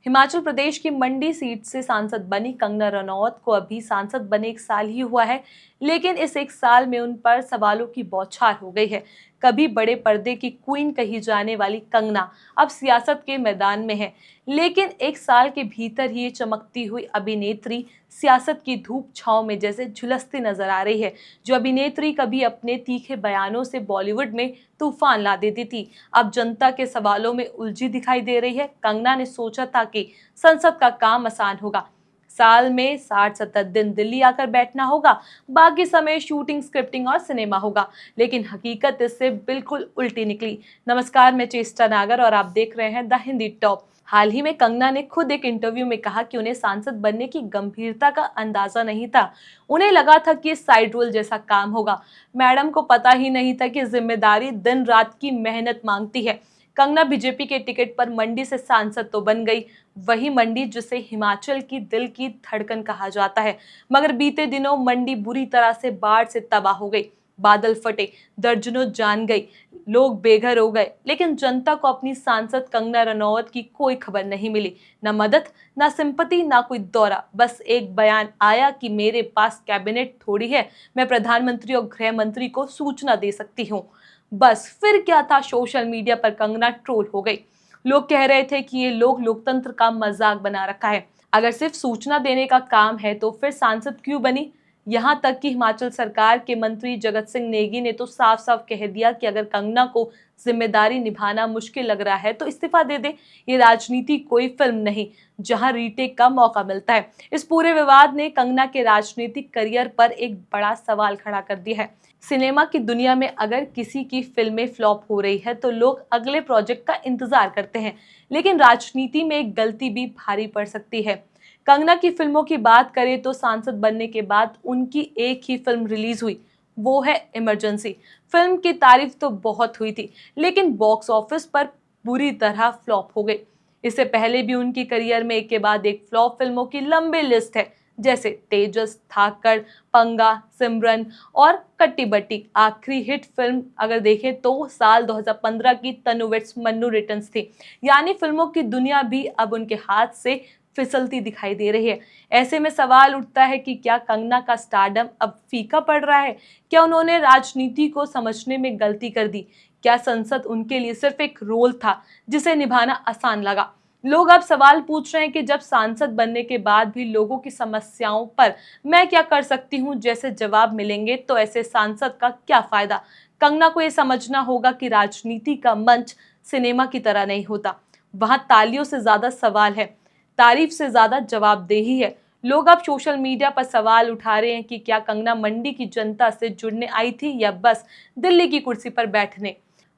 हिमाचल प्रदेश की मंडी सीट से सांसद बनी कंगना रनौत को अभी सांसद बने 1 साल ही हुआ है, लेकिन इस 1 साल में उन पर सवालों की बौछार हो गई है। कभी बड़े पर्दे की क्वीन कही जाने वाली कंगना अब सियासत के मैदान में है, लेकिन 1 साल के भीतर ही ये चमकती हुई अभिनेत्री सियासत की धूप छांव में जैसे झुलसती नजर आ रही है। जो अभिनेत्री कभी अपने तीखे बयानों से बॉलीवुड में तूफान ला देती थी, अब जनता के सवालों में उलझी दिखाई दे रही है। कंगना ने सोचा था कि संसद का काम आसान होगा, साल में 60-70 दिन दिल्ली आकर बैठना होगा, बाकी समय शूटिंग, स्क्रिप्टिंग और सिनेमा होगा। लेकिन हकीकत इससे बिल्कुल उल्टी निकली। नमस्कार, मैं चेष्टा नागर और आप देख रहे हैं द हिंदी टॉप। हाल ही में कंगना ने खुद एक इंटरव्यू में कहा कि उन्हें सांसद बनने की गंभीरता का अंदाजा नहीं था। उन्हें लगा था कि साइड रोल जैसा काम होगा। मैडम को पता ही नहीं था कि जिम्मेदारी दिन रात की मेहनत मांगती है। कंगना बीजेपी के टिकट पर मंडी से सांसद तो बन गई, वही मंडी जिसे हिमाचल की दिल की धड़कन कहा जाता है। मगर बीते दिनों मंडी बुरी तरह से बाढ़ से तबाह हो गई। बादल फटे, दर्जनों जान गई, लोग बेघर हो गए, लेकिन जनता को अपनी सांसद कंगना रनौत की कोई खबर नहीं मिली। न मदद, न सिंपति, न कोई दौरा। बस एक बयान आया कि मेरे पास कैबिनेट थोड़ी है, मैं प्रधानमंत्री और गृह मंत्री को सूचना दे सकती हूँ। बस फिर क्या था, सोशल मीडिया पर कंगना ट्रोल हो गई। लोग कह रहे थे कि ये लोग लोकतंत्र का मजाक बना रखा है। अगर सिर्फ सूचना देने का काम है तो फिर सांसद क्यों बनी? यहां तक कि हिमाचल सरकार के मंत्री जगत सिंह नेगी ने तो साफ साफ कह दिया कि अगर कंगना को जिम्मेदारी निभाना मुश्किल लग रहा है तो इस्तीफा दे दे। ये राजनीति कोई फिल्म नहीं जहां रीटेक का मौका मिलता है। इस पूरे विवाद ने कंगना के राजनीतिक करियर पर एक बड़ा सवाल खड़ा कर दिया है। सिनेमा की दुनिया में अगर किसी की फिल्में फ्लॉप हो रही है तो लोग अगले प्रोजेक्ट का इंतजार करते हैं, लेकिन राजनीति में एक गलती भी भारी पड़ सकती है। कंगना की फिल्मों की बात करें तो सांसद बनने के बाद उनकी एक ही फिल्म रिलीज हुई, वो है इमरजेंसी। फिल्म की तारीफ तो बहुत हुई थी, लेकिन बॉक्स ऑफिस पर बुरी तरह फ्लॉप हो गई। इससे पहले भी उनकी करियर में एक के बाद एक फ्लॉप फिल्मों की लंबी लिस्ट है, जैसे तेजस, थाकड़, पंगा, सिमरन और कट्टी बट्टी। आखिरी हिट फिल्म अगर देखें तो साल 2015 की तनु वेड्स मन्नू रिटर्न्स थी। यानी फिल्मों की दुनिया भी अब उनके हाथ से फिसलती दिखाई दे रही है। ऐसे में सवाल उठता है कि क्या कंगना का स्टारडम अब फीका पड़ रहा है? क्या उन्होंने राजनीति को समझने में गलती कर दी? क्या संसद उनके लिए सिर्फ एक रोल था जिसे निभाना आसान लगा? लोग अब सवाल पूछ रहे हैं कि जब सांसद बनने के बाद भी लोगों की समस्याओं पर मैं क्या कर सकती हूँ जैसे जवाब मिलेंगे तो ऐसे सांसद का क्या फायदा? कंगना को यह समझना होगा कि राजनीति का मंच सिनेमा की तरह नहीं होता। वहां तालियों से ज्यादा सवाल है, तारीफ से ज्यादा जवाबदेही है। लोग अब सोशल मीडिया पर सवाल उठा रहे हैं कि क्या कंगना मंडी की जनता से जुड़ने आई थी या बस दिल्ली की कुर्सी पर बैठने।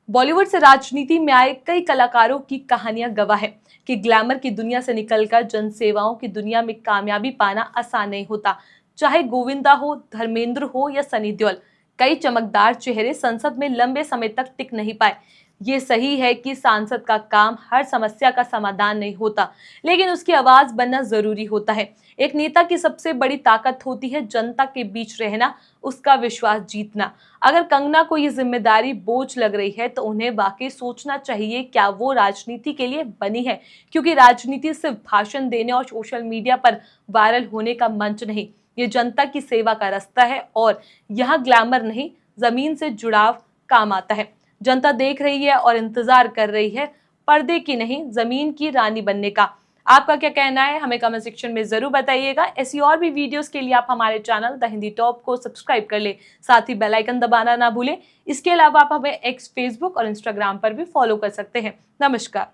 बॉलीवुड से राजनीति में आए कई कलाकारों की कहानियां गवाह है कि ग्लैमर की दुनिया से निकलकर जनसेवाओं की दुनिया में कामयाबी पाना आसान नहीं होता। चाहे गोविंदा हो, धर्मेंद्र हो या सनी देओल, कई चमकदार चेहरे संसद में लंबे समय तक टिक नहीं पाए। ये सही है कि सांसद का काम हर समस्या का समाधान नहीं होता, लेकिन उसकी आवाज बनना जरूरी होता है। एक नेता की सबसे बड़ी ताकत होती है जनता के बीच रहना, उसका विश्वास जीतना। अगर कंगना को ये जिम्मेदारी बोझ लग रही है तो उन्हें वाकई सोचना चाहिए क्या वो राजनीति के लिए बनी है, क्योंकि राजनीति सिर्फ भाषण देने और सोशल मीडिया पर वायरल होने का मंच नहीं, ये जनता की सेवा का रास्ता है और यहाँ ग्लैमर नहीं, जमीन से जुड़ाव काम आता है। जनता देख रही है और इंतजार कर रही है पर्दे की नहीं, जमीन की रानी बनने का। आपका क्या कहना है, हमें कमेंट सेक्शन में जरूर बताइएगा। ऐसी और भी वीडियोस के लिए आप हमारे चैनल द हिंदी टॉप को सब्सक्राइब कर ले, साथ ही बेल आइकन दबाना ना भूलें। इसके अलावा आप हमें एक्स, फेसबुक और इंस्टाग्राम पर भी फॉलो कर सकते हैं। नमस्कार।